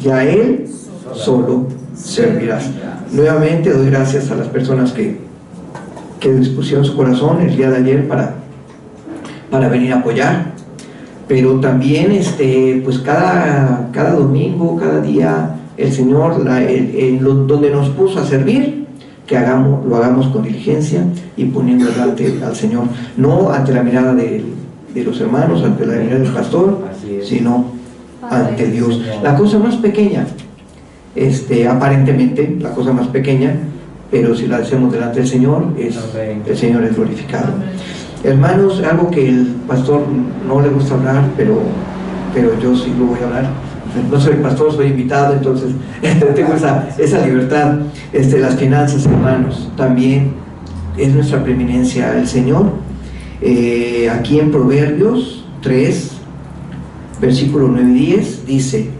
[SPEAKER 1] y a Él solo servirás. Nuevamente doy gracias a las personas que dispusieron su corazón el día de ayer para venir a apoyar, pero también pues cada domingo, cada día el Señor donde nos puso a servir, que lo hagamos con diligencia y poniendo delante al Señor, no ante la mirada de los hermanos, ante la mirada del pastor, sino ante Dios. La cosa más pequeña, aparentemente la cosa más pequeña, pero si la hacemos delante del Señor, el Señor es glorificado. Hermanos, algo que el pastor no le gusta hablar, pero yo sí lo voy a hablar. No soy pastor, soy invitado, entonces tengo esa libertad. Las finanzas, hermanos, también es nuestra preeminencia el Señor. Aquí en Proverbios 3, versículo 9 y 10, dice,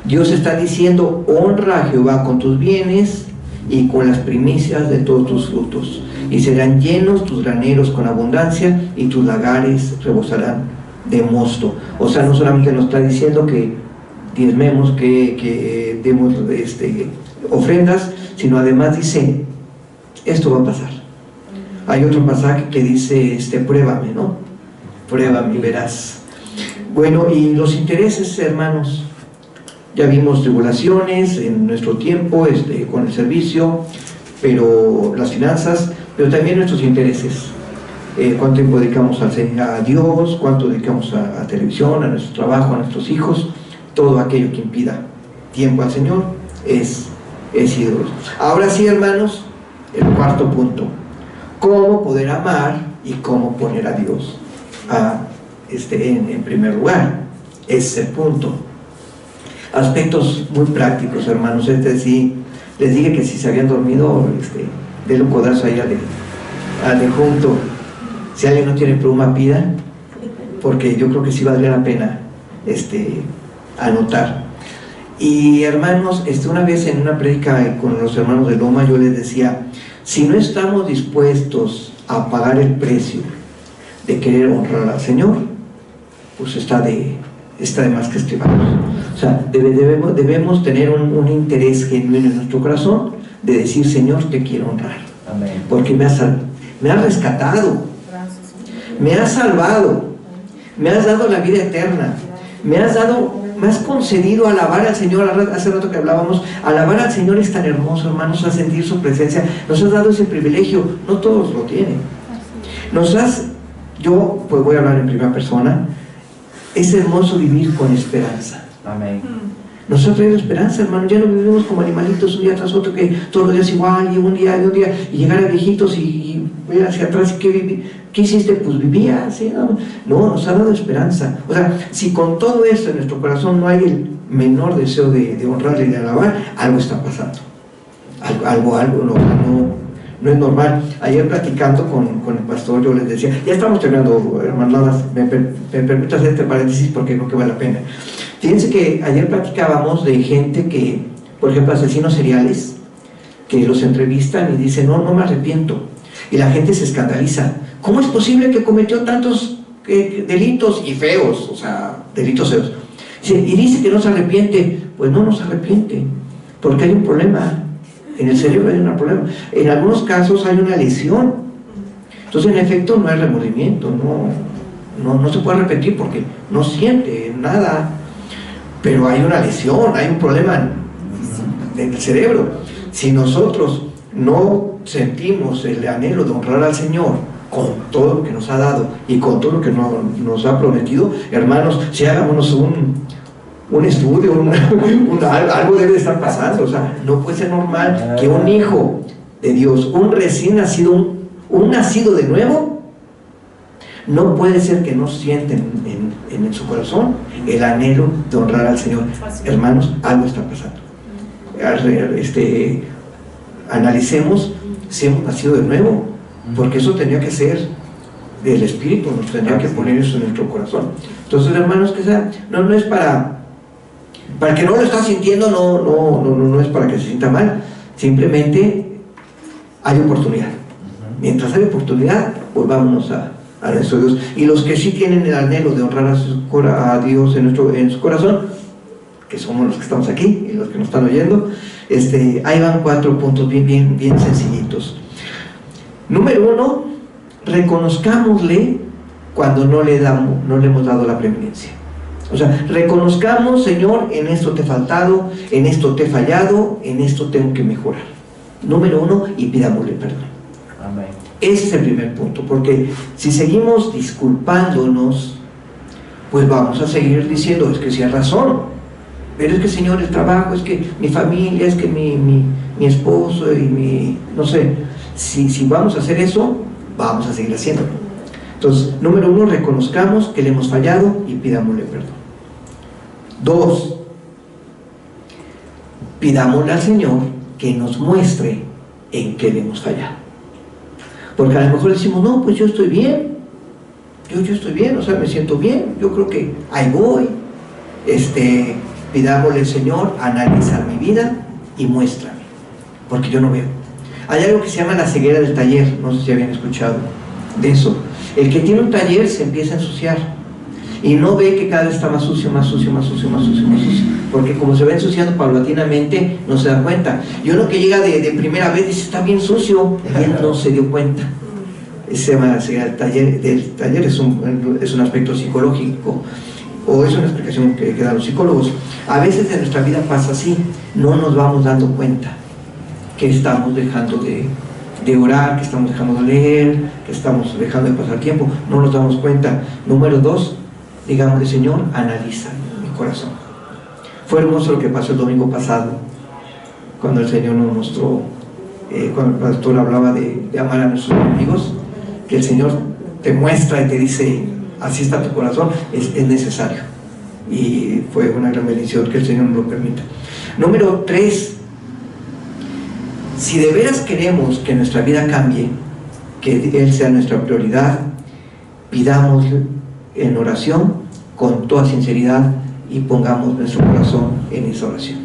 [SPEAKER 1] Dios está diciendo, honra a Jehová con tus bienes y con las primicias de todos tus frutos, y serán llenos tus graneros con abundancia, y tus lagares rebosarán de mosto. O sea, no solamente nos está diciendo que diezmemos, que demos ofrendas, sino además dice, esto va a pasar. Hay otro pasaje que dice, pruébame, ¿no? Pruébame, verás. Bueno, y los intereses, hermanos, ya vimos tribulaciones en nuestro tiempo, con el servicio, pero las finanzas, pero también nuestros intereses. Cuánto tiempo dedicamos a Dios, cuánto dedicamos a televisión, a nuestro trabajo, a nuestros hijos. Todo aquello que impida tiempo al Señor es ídolo. Ahora sí, hermanos, el cuarto punto: cómo poder amar y cómo poner a Dios en primer lugar. Ese es el punto. Aspectos muy prácticos, hermanos. Sí, les dije que si se habían dormido, denle un codazo ahí al de junto. Si alguien no tiene pluma, pida, porque yo creo que sí valdría la pena anotar. Y hermanos, una vez en una prédica con los hermanos de Loma, yo les decía, si no estamos dispuestos a pagar el precio de querer honrar al Señor, pues está de más que escribamos. O sea, debemos tener un interés genuino en nuestro corazón de decir, Señor, te quiero honrar.
[SPEAKER 2] Amén.
[SPEAKER 1] porque me has rescatado, me has salvado, me has dado la vida eterna, me has concedido alabar al Señor. Hace rato que hablábamos, alabar al Señor es tan hermoso, hermanos, a sentir su presencia. Nos has dado ese privilegio, no todos lo tienen. Yo pues voy a hablar en primera persona, es hermoso vivir con esperanza.
[SPEAKER 2] Amén.
[SPEAKER 1] Nos ha traído esperanza, hermano. Ya no vivimos como animalitos un día tras otro, que todos los días igual, y un día, y llegar a viejitos y ver hacia atrás. ¿Qué hiciste? Pues vivía así, ¿no? No, nos ha dado esperanza. O sea, si con todo esto en nuestro corazón no hay el menor deseo de honrarle y de alabar, algo está pasando. Algo no es normal. Ayer platicando con el pastor, yo les decía, ya estamos terminando, hermanadas, me permito hacer este paréntesis porque creo que vale la pena. Fíjense que ayer platicábamos de gente que, por ejemplo, asesinos seriales, que los entrevistan y dicen, no me arrepiento. Y la gente se escandaliza. ¿Cómo es posible que cometió tantos delitos y feos? O sea, delitos feos. Y dice que no se arrepiente. Pues no se arrepiente, porque hay un problema. En el cerebro hay un problema. En algunos casos hay una lesión. Entonces, en efecto, no hay remordimiento. No se puede arrepentir porque no siente nada. Pero hay una lesión, hay un problema en el cerebro. Si nosotros no sentimos el anhelo de honrar al Señor con todo lo que nos ha dado y con todo lo que nos ha prometido, hermanos, si hagámonos un estudio, algo debe estar pasando. O sea, no puede ser normal que un hijo de Dios, un recién nacido, un nacido de nuevo, no puede ser que no sienten en su corazón el anhelo de honrar al Señor. Hermanos, algo está pasando. Analicemos si hemos nacido de nuevo, porque eso tenía que ser del Espíritu, nos tendría que poner eso en nuestro corazón. Entonces, hermanos, que sea, no es para que no lo está sintiendo, no es para que se sienta mal, simplemente hay oportunidad. Mientras hay oportunidad, pues vámonos a nuestro Dios. Y los que sí tienen el anhelo de honrar a Dios en su corazón, que somos los que estamos aquí y los que nos están oyendo, ahí van 4 puntos bien sencillitos. Número 1, reconozcámosle cuando no le hemos dado la preeminencia. O sea, reconozcamos, Señor, en esto te he faltado, en esto te he fallado, en esto tengo que mejorar. Número 1, y pidámosle perdón.
[SPEAKER 2] Amén.
[SPEAKER 1] Ese es el primer punto, porque si seguimos disculpándonos, pues vamos a seguir diciendo, es que sí hay razón, pero es que, Señor, el trabajo, es que mi familia, es que mi esposo y no sé, si vamos a hacer eso, vamos a seguir haciéndolo. Entonces, número 1, reconozcamos que le hemos fallado y pidámosle perdón. 2, pidámosle al Señor que nos muestre en qué le hemos fallado. Porque a lo mejor decimos, no, pues yo estoy bien, yo estoy bien, o sea, me siento bien, yo creo que ahí voy. Pidámosle, Señor, analiza mi vida y muéstrame, porque yo no veo. Hay algo que se llama la ceguera del taller, no sé si habían escuchado de eso. El que tiene un taller se empieza a ensuciar y no ve que cada vez está más sucio, porque como se va ensuciando paulatinamente, no se da cuenta. Y uno que llega de primera vez dice, está bien sucio, y él no se dio cuenta. Se llama el taller es un aspecto psicológico, o es una explicación que dan los psicólogos. A veces en nuestra vida pasa así, no nos vamos dando cuenta que estamos dejando de orar, que estamos dejando de leer, que estamos dejando de pasar tiempo, no nos damos cuenta. Número 2, digámosle, Señor, analiza mi corazón. Fue hermoso lo que pasó el domingo pasado, cuando el Señor nos mostró, cuando el pastor hablaba de amar a nuestros enemigos, que el Señor te muestra y te dice, así está tu corazón, es necesario. Y fue una gran bendición que el Señor nos lo permita. Número 3, si de veras queremos que nuestra vida cambie, que Él sea nuestra prioridad, pidamos en oración con toda sinceridad y pongamos nuestro corazón en esa oración.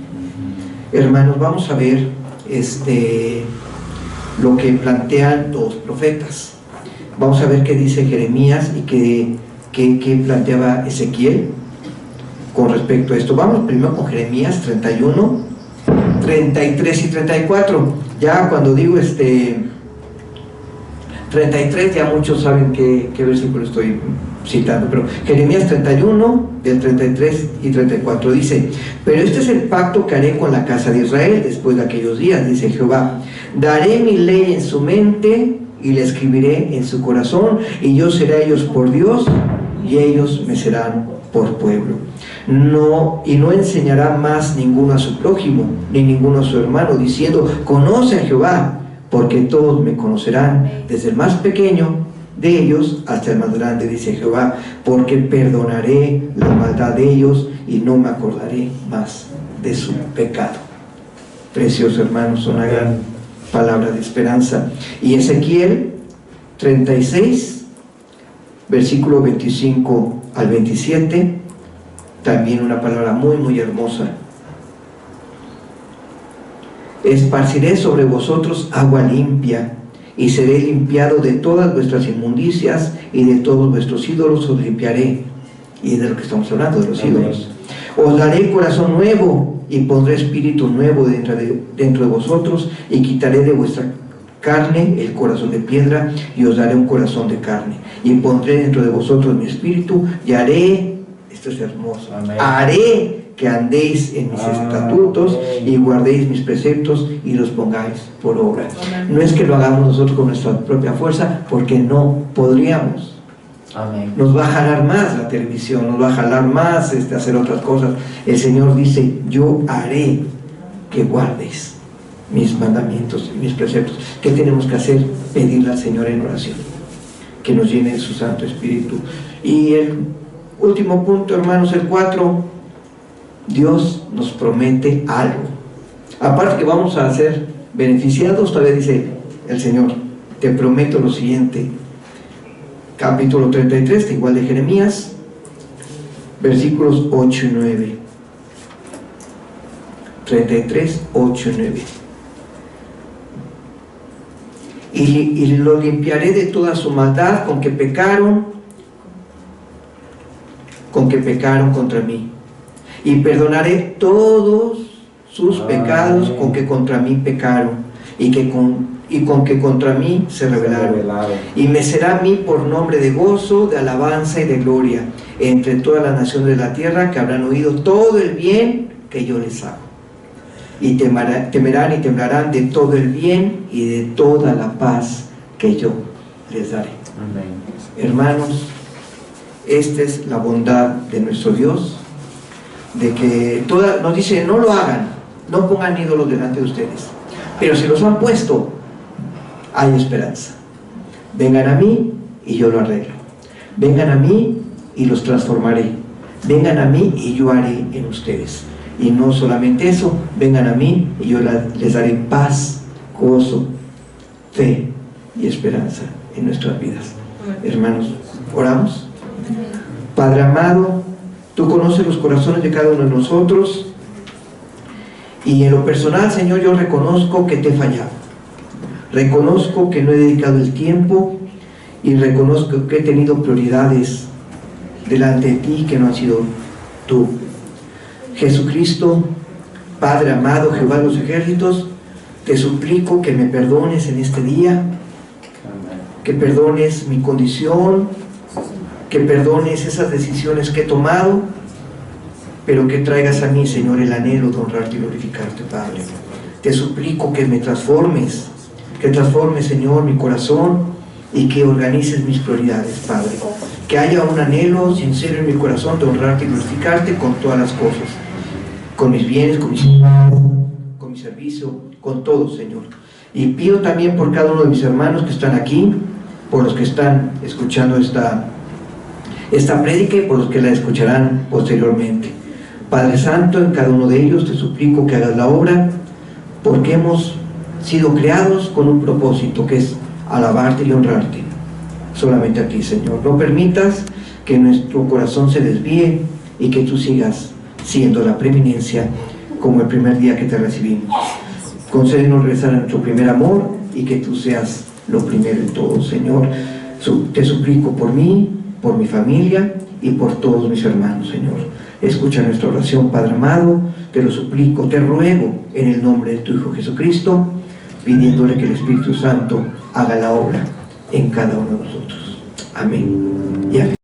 [SPEAKER 1] Hermanos, vamos a ver lo que plantean los profetas. Vamos a ver qué dice Jeremías y qué planteaba Ezequiel con respecto a esto. Vamos primero con Jeremías 31, 33 y 34. Ya cuando digo 33, ya muchos saben qué versículo estoy citando, pero Jeremías 31, del 33 y 34 dice: pero este es el pacto que haré con la casa de Israel después de aquellos días, dice Jehová. Daré mi ley en su mente y la escribiré en su corazón, y yo seré a ellos por Dios y ellos me serán por pueblo. No enseñará más ninguno a su prójimo ni ninguno a su hermano, diciendo: conoce a Jehová, porque todos me conocerán, desde el más pequeño de ellos hasta el más grande, dice Jehová, porque perdonaré la maldad de ellos y no me acordaré más de su pecado. Preciosos hermanos, una gran palabra de esperanza. Y Ezequiel 36, versículo 25 al 27, también una palabra muy hermosa. Esparciré sobre vosotros agua limpia, y seré limpiado de todas vuestras inmundicias, y de todos vuestros ídolos os limpiaré. Y de lo que estamos hablando, de los ídolos. Os daré corazón nuevo, y pondré espíritu nuevo dentro de vosotros, y quitaré de vuestra carne el corazón de piedra, y os daré un corazón de carne, y pondré dentro de vosotros mi espíritu, y haré, esto es hermoso, haré que andéis en mis estatutos y guardéis mis preceptos y los pongáis por obra. No es que lo hagamos nosotros con nuestra propia fuerza, porque no podríamos.
[SPEAKER 2] Amén.
[SPEAKER 1] Nos va a jalar más la televisión, nos va a jalar más hacer otras cosas. El Señor dice: yo haré que guardes mis mandamientos y mis preceptos. ¿Qué tenemos que hacer? Pedirle al Señor en oración que nos llene de su Santo Espíritu. Y el último punto, hermanos, el 4, Dios nos promete algo. Aparte que vamos a ser beneficiados, todavía dice el Señor: te prometo lo siguiente. Capítulo 33, igual de Jeremías, versículos 8 y 9. 33, 8 y 9. Y lo limpiaré de toda su maldad con que pecaron contra mí, y perdonaré todos sus pecados con que contra mí pecaron y con que contra mí se rebelaron. Y me será a mí por nombre de gozo, de alabanza y de gloria entre todas las naciones de la tierra, que habrán oído todo el bien que yo les hago. Y temerán y temblarán de todo el bien y de toda la paz que yo les daré.
[SPEAKER 2] Amén.
[SPEAKER 1] Hermanos, esta es la bondad de nuestro Dios, de que nos dice: no lo hagan, no pongan ídolos delante de ustedes, pero si los han puesto, hay esperanza. Vengan a mí y yo lo arreglo. Vengan a mí y los transformaré. Vengan a mí y yo haré en ustedes. Y no solamente eso, vengan a mí y yo les daré paz, gozo, fe y esperanza en nuestras vidas. Hermanos, oramos. Padre amado, tú conoces los corazones de cada uno de nosotros, y en lo personal, Señor, yo reconozco que te he fallado. Reconozco que no he dedicado el tiempo, y reconozco que he tenido prioridades delante de ti que no han sido tú. Jesucristo, Padre amado, Jehová de los ejércitos, te suplico que me perdones en este día, que perdones mi condición, que perdones esas decisiones que he tomado, pero que traigas a mí, Señor, el anhelo de honrarte y glorificarte, Padre. Te suplico que me transformes, Señor, mi corazón, y que organices mis prioridades, Padre. Que haya un anhelo sincero en mi corazón de honrarte y glorificarte con todas las cosas, con mis bienes, con mi servicio, con todo, Señor. Y pido también por cada uno de mis hermanos que están aquí, por los que están escuchando esta prédica y por los que la escucharán posteriormente. Padre Santo, en cada uno de ellos te suplico que hagas la obra, porque hemos sido creados con un propósito, que es alabarte y honrarte solamente a ti, Señor. No permitas que nuestro corazón se desvíe, y que tú sigas siendo la preeminencia como el primer día que te recibimos. Concédenos regresar a nuestro primer amor, y que tú seas lo primero en todo, Señor. Te suplico por mí, por mi familia y por todos mis hermanos, Señor. Escucha nuestra oración, Padre amado. Te lo suplico, te ruego en el nombre de tu Hijo Jesucristo, pidiéndole que el Espíritu Santo haga la obra en cada uno de nosotros. Amén y amén.